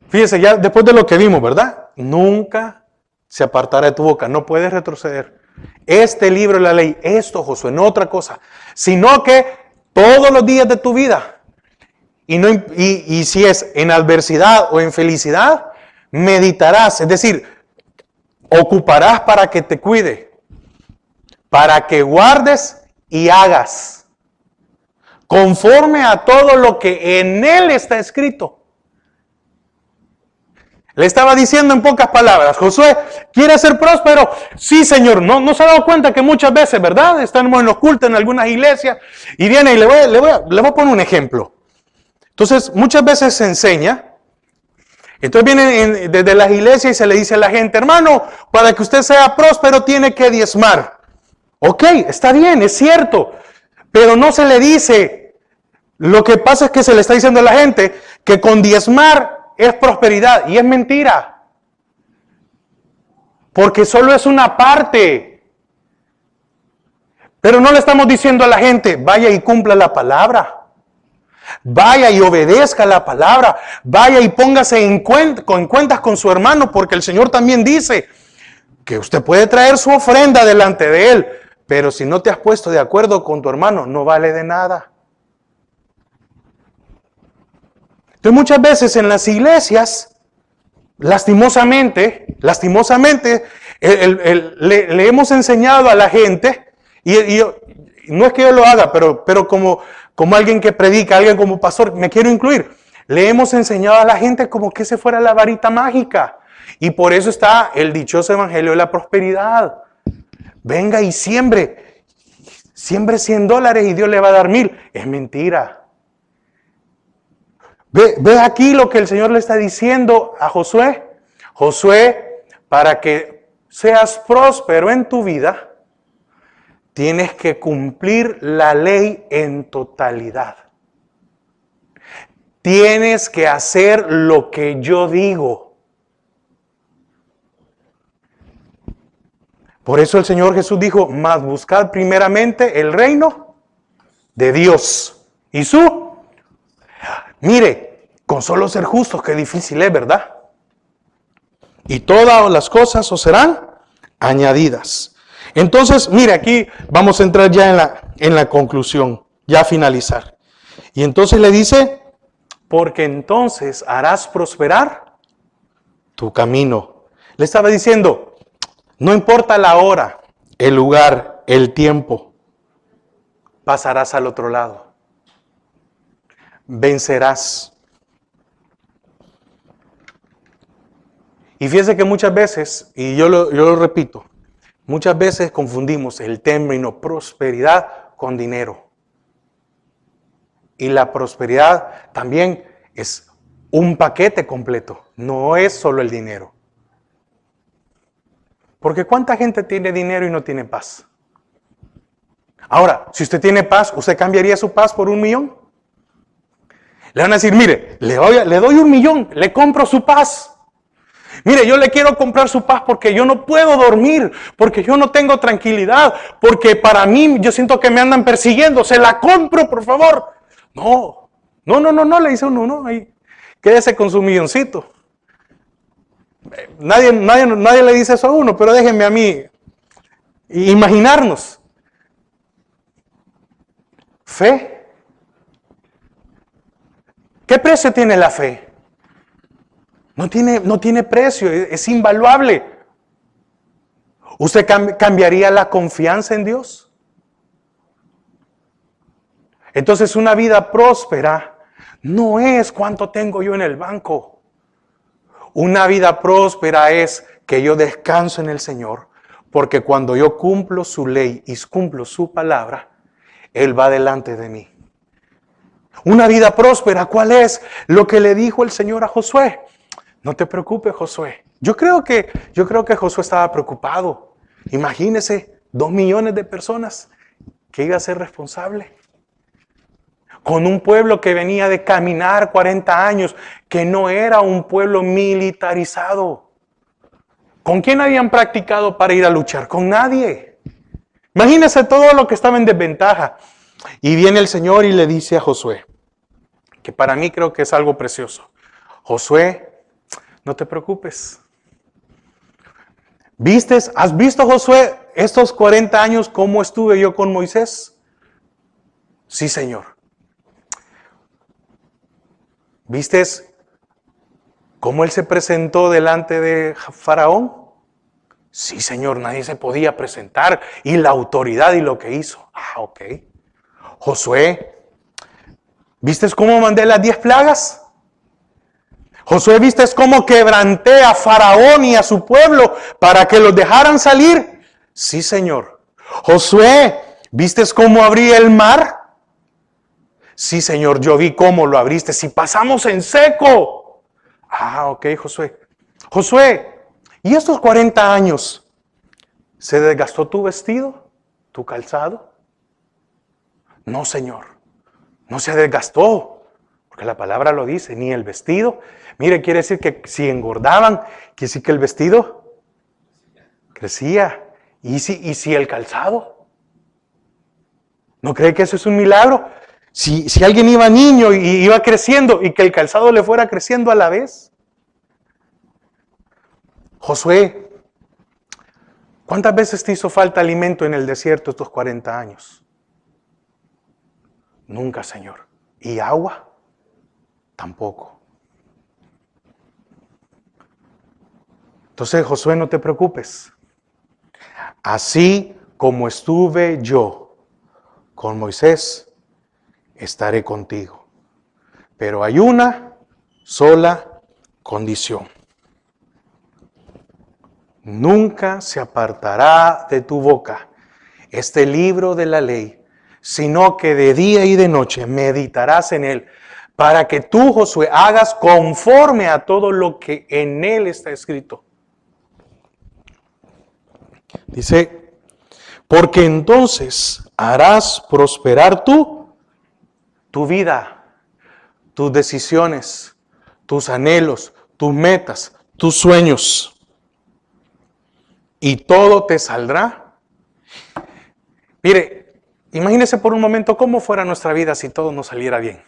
Fíjese, ya después de lo que vimos, ¿verdad? Nunca se apartará de tu boca, no puedes retroceder. Este libro de la ley, esto, Josué, no otra cosa, sino que todos los días de tu vida, y si es en adversidad o en felicidad, meditarás, es decir, ocuparás para que te cuide, para que guardes y hagas, conforme a todo lo que en él está escrito. Le estaba diciendo en pocas palabras, Josué, ¿quiere ser próspero? Sí, Señor. No se ha dado cuenta que muchas veces, ¿verdad? Estamos en los cultos en algunas iglesias y viene y le voy a poner un ejemplo. Entonces, muchas veces se enseña. Entonces vienen desde las iglesias y se le dice a la gente, hermano, para que usted sea próspero tiene que diezmar. Ok, está bien, es cierto. Pero no se le dice, lo que pasa es que se le está diciendo a la gente que con diezmar es prosperidad, y es mentira. Porque solo es una parte. Pero no le estamos diciendo a la gente, vaya y cumpla la palabra. Vaya y obedezca la palabra. Vaya y póngase en cuentas con su hermano, porque el Señor también dice que usted puede traer su ofrenda delante de Él, pero si no te has puesto de acuerdo con tu hermano, no vale de nada. Entonces muchas veces en las iglesias, lastimosamente, le hemos enseñado a la gente, y no es que yo lo haga, pero como alguien que predica, alguien como pastor, me quiero incluir, le hemos enseñado a la gente como que ese fuera la varita mágica. Y por eso está el dichoso evangelio de la prosperidad. Venga y siembre $100 y Dios le va a dar 1,000. Es mentira. Ve aquí lo que el Señor le está diciendo a Josué. Josué, para que seas próspero en tu vida, tienes que cumplir la ley en totalidad. Tienes que hacer lo que yo digo. Por eso el Señor Jesús dijo, mas buscad primeramente el reino de Dios y su... Mire, con solo ser justos, qué difícil es, ¿verdad? Y todas las cosas os serán añadidas. Entonces, mire, aquí vamos a entrar ya en la conclusión, ya a finalizar. Y entonces le dice, porque entonces harás prosperar tu camino. Le estaba diciendo, no importa la hora, el lugar, el tiempo, pasarás al otro lado. Vencerás. Y fíjese que muchas veces, y yo lo repito, muchas veces confundimos el término prosperidad con dinero. Y la prosperidad también es un paquete completo, no es solo el dinero. Porque ¿cuánta gente tiene dinero y no tiene paz? Ahora, si usted tiene paz, ¿usted cambiaría su paz por 1,000,000? Le van a decir, mire, le doy 1,000,000, le compro su paz. Mire, yo le quiero comprar su paz porque yo no puedo dormir, porque yo no tengo tranquilidad, porque para mí yo siento que me andan persiguiendo, se la compro, por favor. No, le dice uno, no, ahí, quédese con su 1,000,000. Nadie le dice eso a uno, pero déjenme a mí imaginarnos. Fe. ¿Qué precio tiene la fe? No tiene precio, es invaluable. ¿Usted cambiaría la confianza en Dios? Entonces una vida próspera no es cuánto tengo yo en el banco. Una vida próspera es que yo descanso en el Señor, porque cuando yo cumplo su ley y cumplo su palabra, Él va delante de mí. Una vida próspera, ¿cuál es? Lo que le dijo el Señor a Josué. No te preocupes, Josué. Yo creo que Josué estaba preocupado. Imagínese, 2 millones de personas que iba a ser responsable. Con un pueblo que venía de caminar 40 años, que no era un pueblo militarizado. ¿Con quién habían practicado para ir a luchar? Con nadie. Imagínese todo lo que estaba en desventaja. Y viene el Señor y le dice a Josué, que para mí creo que es algo precioso. Josué, no te preocupes. ¿Has visto, Josué, estos 40 años cómo estuve yo con Moisés? Sí, Señor. ¿Viste cómo él se presentó delante de Faraón? Sí, Señor, nadie se podía presentar. Y la autoridad y lo que hizo. Ok. Josué, ¿viste cómo mandé las 10 plagas? Josué, ¿viste cómo quebranté a Faraón y a su pueblo para que los dejaran salir? Sí, Señor. Josué, ¿viste cómo abrí el mar? Sí, Señor, yo vi cómo lo abriste. Si pasamos en seco. Ok, Josué. Josué, ¿y estos 40 años se desgastó tu vestido, tu calzado? No, Señor, no se desgastó, porque la palabra lo dice, ni el vestido. Mire, quiere decir que si engordaban, quiere decir que el vestido crecía. ¿Y si el calzado? ¿No cree que eso es un milagro? Si alguien iba niño y iba creciendo y que el calzado le fuera creciendo a la vez. Josué, ¿cuántas veces te hizo falta alimento en el desierto estos 40 años? Nunca, Señor. ¿Y agua? Tampoco. Entonces, Josué, no te preocupes. Así como estuve yo con Moisés, estaré contigo. Pero hay una sola condición. Nunca se apartará de tu boca este libro de la ley, sino que de día y de noche meditarás en él, para que tú, Josué, hagas conforme a todo lo que en él está escrito. Dice, porque entonces harás prosperar tu vida, tus decisiones, tus anhelos, tus metas, tus sueños. Y todo te saldrá. Mire, imagínese por un momento cómo fuera nuestra vida si todo nos saliera bien.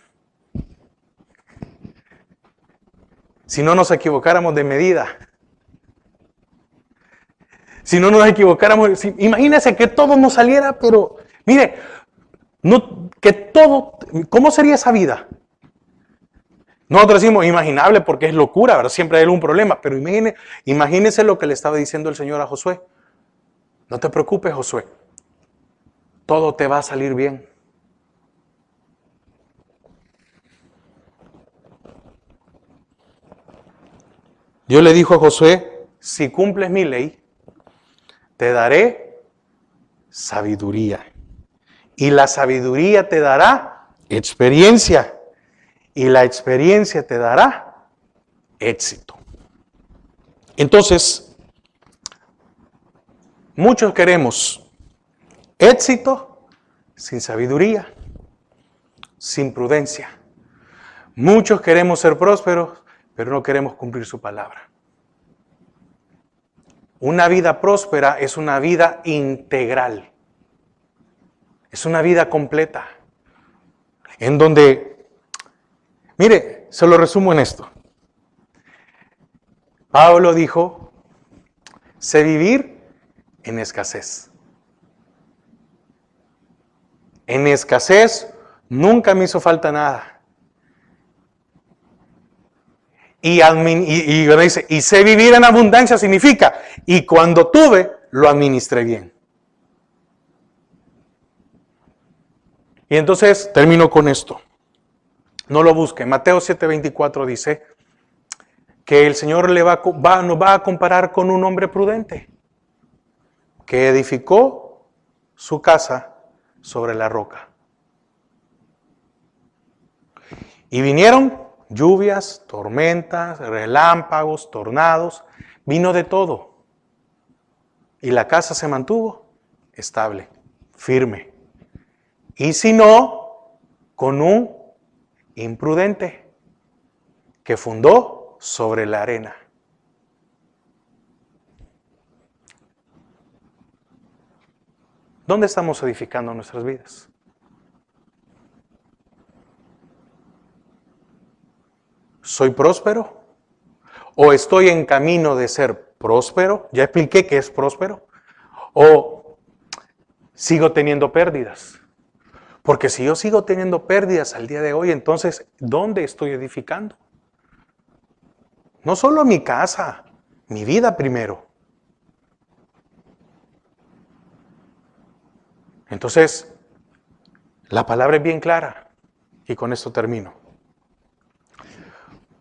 Si no nos equivocáramos de medida. Si no nos equivocáramos, imagínese que todo nos saliera, pero mire, ¿cómo sería esa vida? Nosotros decimos imaginable porque es locura, ¿verdad? Siempre hay algún problema, pero imagínese lo que le estaba diciendo el Señor a Josué. No te preocupes, Josué, todo te va a salir bien. Dios le dijo a Josué, si cumples mi ley, te daré sabiduría. Y la sabiduría te dará experiencia. Y la experiencia te dará éxito. Entonces, muchos queremos éxito sin sabiduría, sin prudencia. Muchos queremos ser prósperos, pero no queremos cumplir su palabra. Una vida próspera es una vida integral. Es una vida completa. En donde, mire, se lo resumo en esto. Pablo dijo, sé vivir en escasez. En escasez nunca me hizo falta nada. Y dice, y sé vivir en abundancia significa, y cuando tuve, lo administré bien. Y entonces termino con esto. No lo busque. Mateo 7:24 dice que el Señor nos va a comparar con un hombre prudente que edificó su casa sobre la roca. Y vinieron lluvias, tormentas, relámpagos, tornados, vino de todo. Y la casa se mantuvo estable, firme. Y si no, con un imprudente que fundó sobre la arena. ¿Dónde estamos edificando nuestras vidas? ¿Soy próspero? ¿O estoy en camino de ser próspero? Ya expliqué qué es próspero. ¿O sigo teniendo pérdidas? Porque si yo sigo teniendo pérdidas al día de hoy, entonces, ¿dónde estoy edificando? No solo mi casa, mi vida primero. Entonces, la palabra es bien clara. Y con esto termino.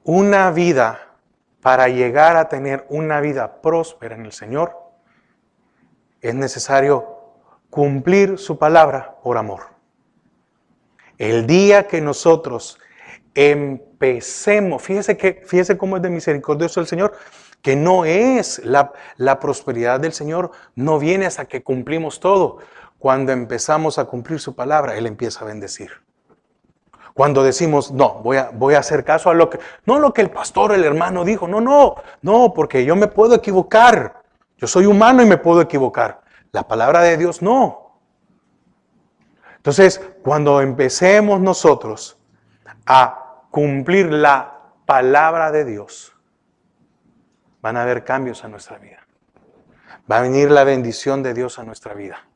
Una vida, para llegar a tener una vida próspera en el Señor, es necesario cumplir su palabra por amor. El día que nosotros empecemos, fíjese cómo es de misericordioso el Señor, que no es la prosperidad del Señor, no viene hasta que cumplimos todo. Cuando empezamos a cumplir su palabra, Él empieza a bendecir. Cuando decimos, no, voy a hacer caso a lo que el pastor, el hermano dijo, no, porque yo me puedo equivocar. Yo soy humano y me puedo equivocar. La palabra de Dios no. Entonces, cuando empecemos nosotros a cumplir la palabra de Dios, van a haber cambios en nuestra vida. Va a venir la bendición de Dios a nuestra vida.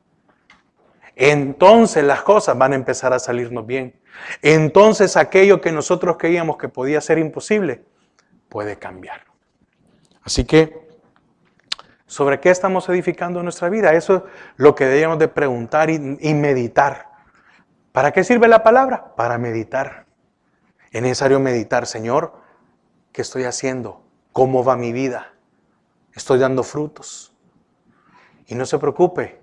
Entonces las cosas van a empezar a salirnos bien. Entonces aquello que nosotros creíamos que podía ser imposible, puede cambiar. Así que, ¿sobre qué estamos edificando nuestra vida? Eso es lo que debemos de preguntar y meditar. ¿Para qué sirve la palabra? Para meditar. Es necesario meditar, Señor, ¿qué estoy haciendo? ¿Cómo va mi vida? ¿Estoy dando frutos? Y no se preocupe,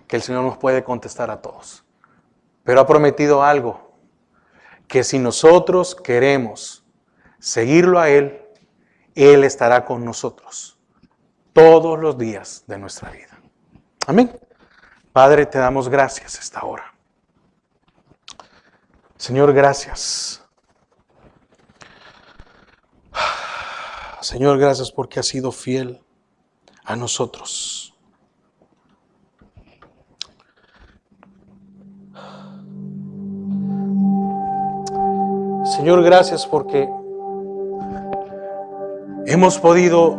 que el Señor nos puede contestar a todos. Pero ha prometido algo, que si nosotros queremos seguirlo a Él, Él estará con nosotros todos los días de nuestra vida. Amén. Padre, te damos gracias esta hora. Señor, gracias. Señor, gracias porque has sido fiel a nosotros. Señor, gracias porque hemos podido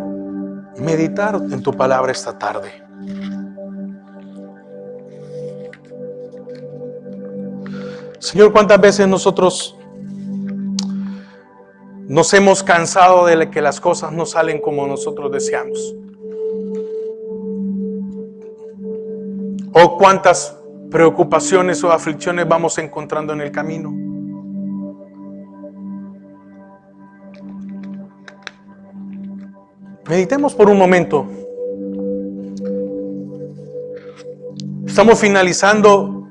meditar en tu palabra esta tarde. Señor, ¿cuántas veces nosotros nos hemos cansado de que las cosas no salen como nosotros deseamos? ¿O cuántas preocupaciones o aflicciones vamos encontrando en el camino? Meditemos por un momento. Estamos finalizando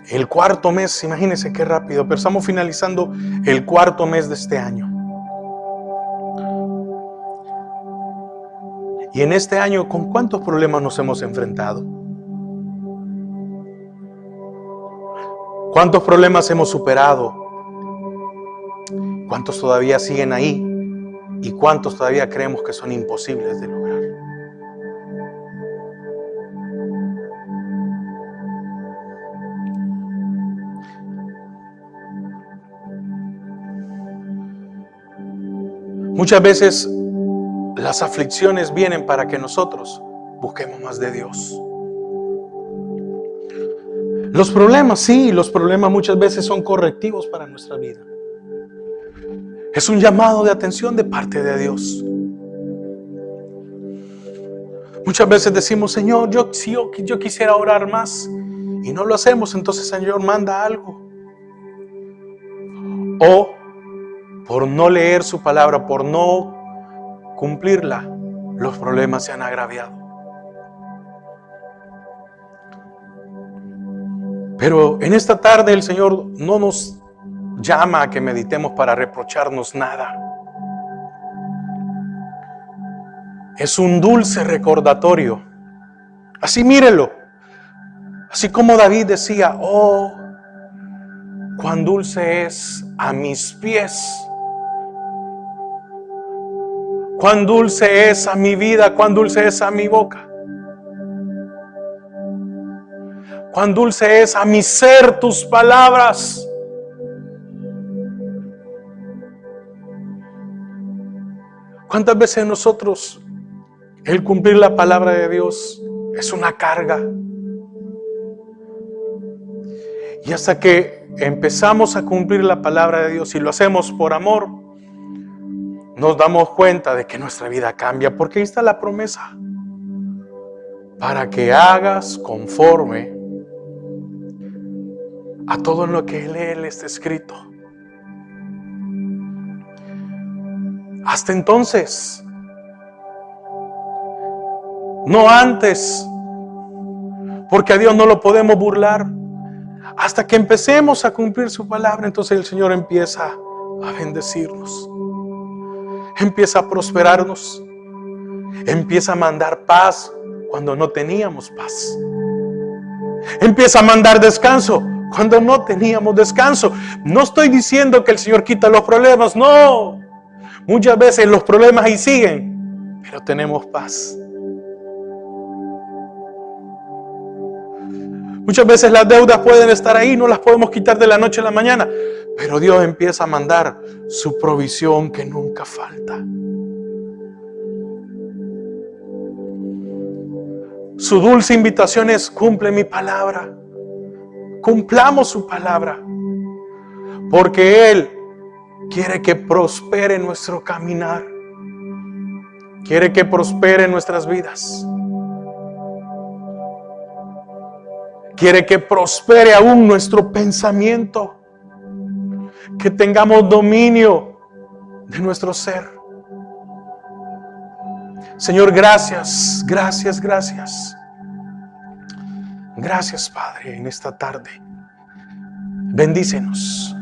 el cuarto mes, imagínense qué rápido, pero estamos finalizando el cuarto mes de este año. Y en este año, ¿con cuántos problemas nos hemos enfrentado? ¿Cuántos problemas hemos superado? ¿Cuántos todavía siguen ahí? ¿Y cuántos todavía creemos que son imposibles de lograr? Muchas veces las aflicciones vienen para que nosotros busquemos más de Dios. Los problemas, sí, los problemas muchas veces son correctivos para nuestra vida. Es un llamado de atención de parte de Dios. Muchas veces decimos, Señor, yo quisiera orar más. y no lo hacemos, entonces el Señor manda algo. O por no leer su palabra, por no cumplirla, los problemas se han agraviado. Pero en esta tarde el Señor no nos llama a que meditemos para reprocharnos nada. Es un dulce recordatorio. Así mírelo. Así como David decía, oh, cuán dulce es a mis pies. Cuán dulce es a mi vida, cuán dulce es a mi boca. Cuán dulce es a mi ser tus palabras. ¿Cuántas veces nosotros el cumplir la palabra de Dios es una carga? Y hasta que empezamos a cumplir la palabra de Dios y lo hacemos por amor, nos damos cuenta de que nuestra vida cambia, porque ahí está la promesa. Para que hagas conforme a todo lo que en Él está escrito. Hasta entonces, no antes, porque a Dios no lo podemos burlar. Hasta que empecemos a cumplir su palabra, entonces el Señor empieza a bendecirnos, empieza a prosperarnos, empieza a mandar paz cuando no teníamos paz, empieza a mandar descanso cuando no teníamos descanso. No estoy diciendo que el Señor quita los problemas, no. Muchas veces los problemas ahí siguen, pero tenemos paz. Muchas veces las deudas pueden estar ahí, no las podemos quitar de la noche a la mañana, pero Dios empieza a mandar su provisión que nunca falta. Su dulce invitación es: cumple mi palabra. Cumplamos su palabra, porque Él quiere que prospere nuestro caminar, quiere que prospere nuestras vidas, quiere que prospere aún nuestro pensamiento, que tengamos dominio de nuestro ser. Señor, gracias, gracias, gracias. Gracias, Padre, en esta tarde. Bendícenos.